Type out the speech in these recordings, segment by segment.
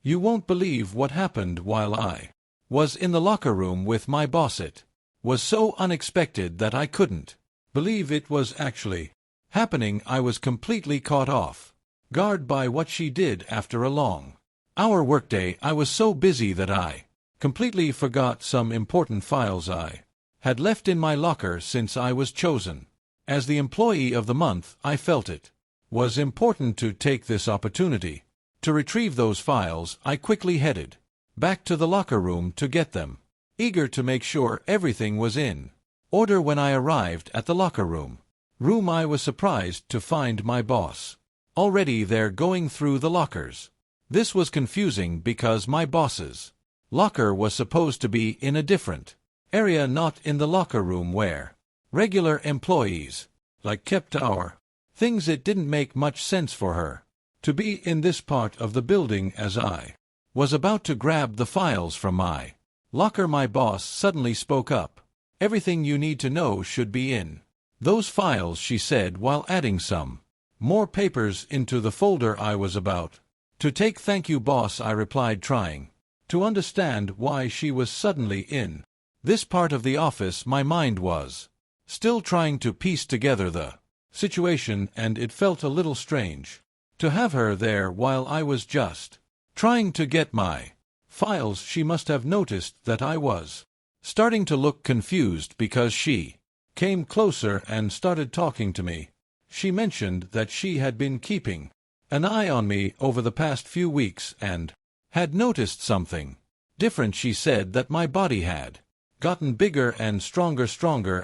You won't believe what happened while I was in the locker room with my boss. It was so unexpected that I couldn't believe it was actually happening. I was completely caught off guard by what she did after a long hour workday. I was so busy that I completely forgot some important files I had left in my locker since I was chosen as the employee of the month. I felt it was important to take this opportunity to retrieve those files. I quickly headed back to the locker room to get them, eager to make sure everything was in order. When I arrived at the locker room, I was surprised to find my boss already there going through the lockers. This was confusing because my boss's locker was supposed to be in a different area, not in the locker room where regular employees kept our things. It didn't make much sense for her to be in this part of the building. As I was about to grab the files from my locker, my boss suddenly spoke up. "Everything you need to know should be in those files," she said while adding some more papers into the folder I was about to take. "Thank you, boss," I replied, trying to understand why she was suddenly in this part of the office. My mind was still trying to piece together the situation, and it felt a little strange to have her there while I was just trying to get my files. She must have noticed that I was starting to look confused because she came closer and started talking to me. She mentioned that she had been keeping an eye on me over the past few weeks and had noticed something different. She said that my body had gotten bigger and stronger,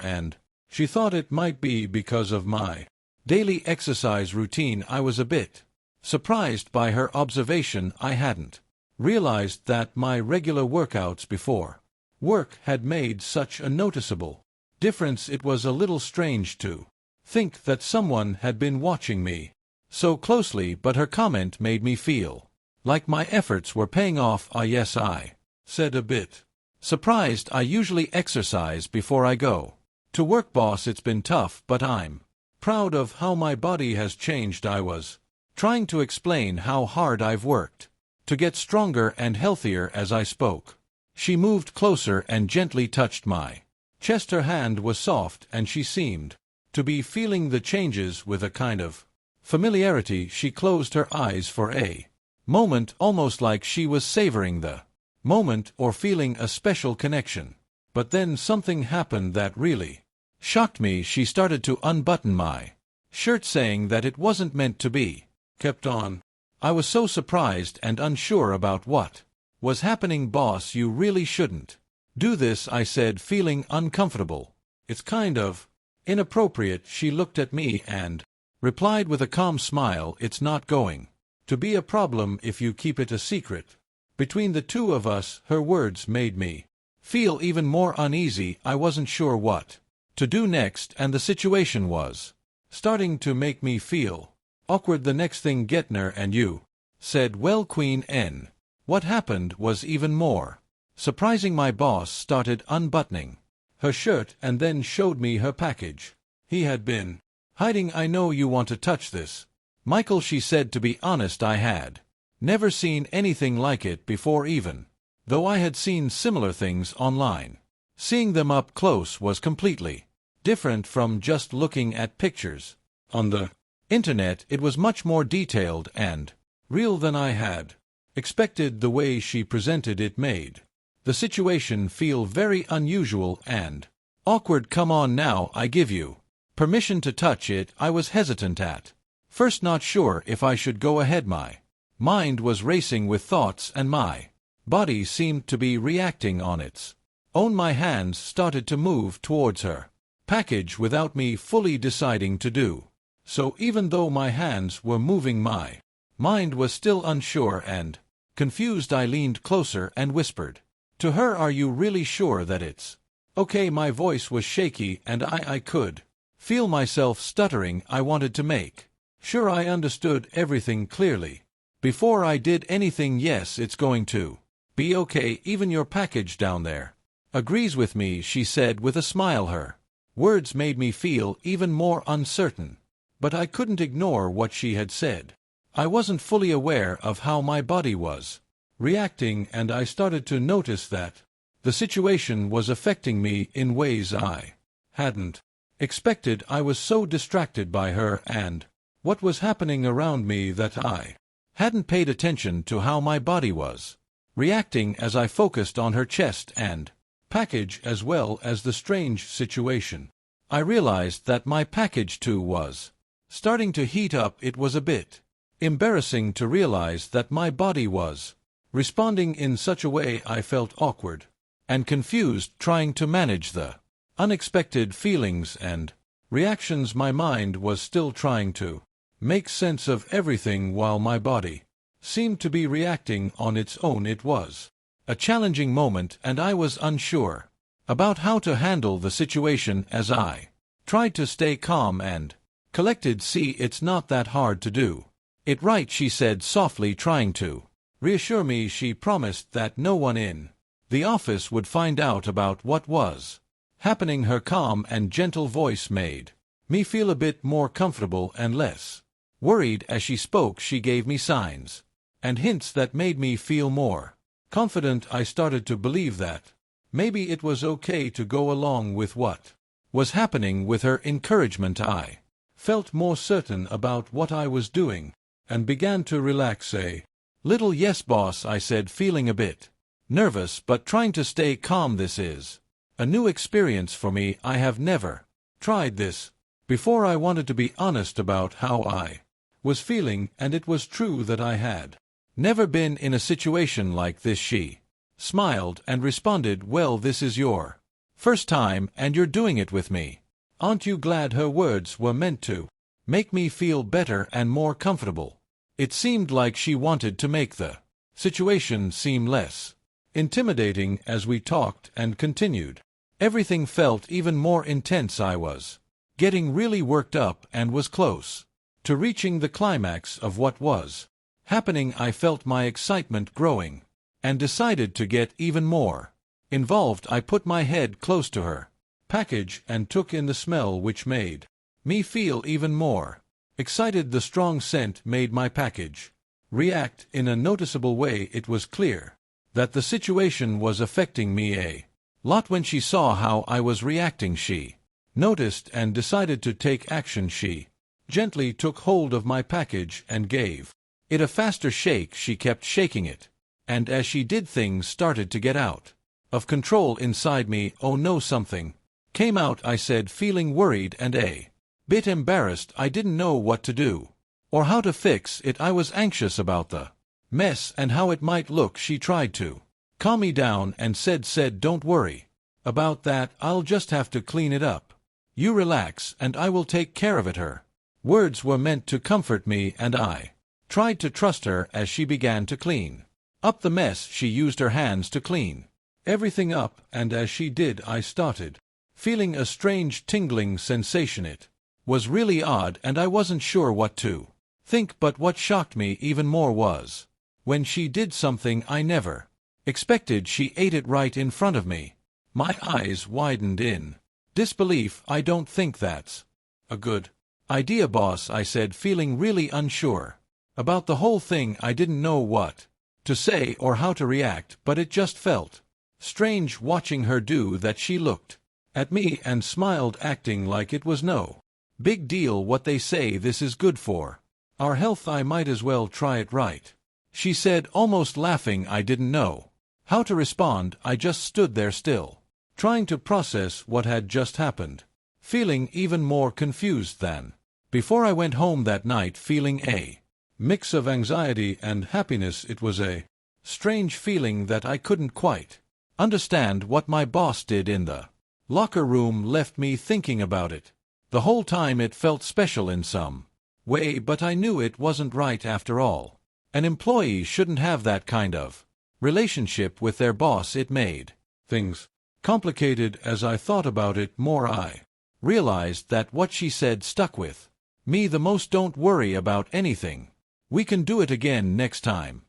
and she thought it might be because of my daily exercise routine. I was a bit surprised by her observation. I hadn't realized that my regular workouts before work had made such a noticeable difference. It was a little strange to think that someone had been watching me so closely, but her comment made me feel like my efforts were paying off. Yes, I said, a bit surprised. "I usually exercise before I go to work, boss. It's been tough, but I'm proud of how my body has changed." I was trying to explain how hard I've worked to get stronger and healthier. As I spoke, she moved closer and gently touched my chest. Her hand was soft, and she seemed to be feeling the changes with a kind of familiarity. She closed her eyes for a moment, almost like she was savoring the moment or feeling a special connection. But then something happened that really shocked me. She started to unbutton my shirt, saying that it wasn't meant to be kept on. I was so surprised and unsure about what was happening. "Boss, you really shouldn't do this," I said, feeling uncomfortable. "It's kind of inappropriate." She looked at me and replied with a calm smile, "It's not going to be a problem if you keep it a secret between the two of us." Her words made me feel even more uneasy. I wasn't sure what to do next, and the situation was starting to make me feel awkward. "The next thing, Getner and you said, well, Queen N. What happened was even more surprising." My boss started unbuttoning her shirt and then showed me her package he had been hiding. "I know you want to touch this, Michael," she said. To be honest, I had never seen anything like it before, even though I had seen similar things online. Seeing them up close was completely different from just looking at pictures on the internet. It was much more detailed and real than I had expected. The way she presented it made the situation feel very unusual and awkward. "Come on now, I give you permission to touch it." I was hesitant at first, not sure if I should go ahead. My mind was racing with thoughts, and my body seemed to be reacting on its own. My hands started to move towards her package without me fully deciding to do so. Even though my hands were moving, my mind was still unsure and confused. I leaned closer and whispered to her, "Are you really sure that it's okay?" My voice was shaky, and I could feel myself stuttering. I wanted to make sure I understood everything clearly before I did anything. "Yes, it's going to be okay. Even your package down there agrees with me," she said with a smile. Her words made me feel even more uncertain, but I couldn't ignore what she had said. I wasn't fully aware of how my body was reacting, and I started to notice that the situation was affecting me in ways I hadn't expected. I was so distracted by her and what was happening around me that I hadn't paid attention to how my body was reacting as I focused on her chest and package as well as the strange situation. I realized that my package too was starting to heat up. It was a bit embarrassing to realize that my body was responding in such a way. I felt awkward and confused, trying to manage the unexpected feelings and reactions. My mind was still trying to make sense of everything while my body seemed to be reacting on its own. It was a challenging moment, and I was unsure about how to handle the situation as I tried to stay calm and collected. "See, it's not that hard to do it, right?" she said softly, trying to reassure me. She promised that no one in the office would find out about what was happening. Her calm and gentle voice made me feel a bit more comfortable and less worried. As she spoke, she gave me signs and hints that made me feel more confident. I started to believe that maybe it was okay to go along with what was happening. With her encouragement, I felt more certain about what I was doing and began to relax a little. "Yes, boss," I said, feeling a bit nervous but trying to stay calm. "This is a new experience for me. I have never tried this before." I wanted to be honest about how I was feeling, and it was true that I had never been in a situation like this. She smiled and responded, "Well, this is your first time, and you're doing it with me. Aren't you glad?" Her words were meant to make me feel better and more comfortable. It seemed like she wanted to make the situation seem less intimidating. As we talked and continued, everything felt even more intense. I was getting really worked up and was close to reaching the climax of what was happening. I felt my excitement growing and decided to get even more involved. I put my head close to her package and took in the smell, which made me feel even more excited. The strong scent made my package react in a noticeable way. It was clear that the situation was affecting me a lot. When she saw how I was reacting, she noticed and decided to take action. She gently took hold of my package and gave it a faster shake. She kept shaking it, and as she did, things started to get out of control inside me. "Oh no, something came out," I said, feeling worried and a bit embarrassed. I didn't know what to do or how to fix it. I was anxious about the mess and how it might look. She tried to calm me down and said, "Don't worry about that. I'll just have to clean it up. You relax and I will take care of it." Her words were meant to comfort me, and I tried to trust her. As she began to clean up the mess, she used her hands to clean everything up, and as she did, I started feeling a strange tingling sensation. It was really odd, and I wasn't sure what to think. But what shocked me even more was when she did something I never expected. She ate it right in front of me. My eyes widened in disbelief. "I don't think that's a good idea, boss," I said, feeling really unsure about the whole thing. I didn't know what to say or how to react, but it just felt strange watching her do that. She looked at me and smiled, acting like it was no big deal. "What they say, this is good for our health. I might as well try it, right?" she said, almost laughing. I didn't know how to respond. I just stood there still, trying to process what had just happened, feeling even more confused than before. I went home that night feeling a mix of anxiety and happiness. It was a strange feeling that I couldn't quite understand. What my boss did in the locker room left me thinking about it the whole time. It felt special in some way, but I knew it wasn't right. After all, an employee shouldn't have that kind of relationship with their boss. It made things complicated. As I thought about it more, I realized that what she said stuck with me the most. "Don't worry about anything. We can do it again next time."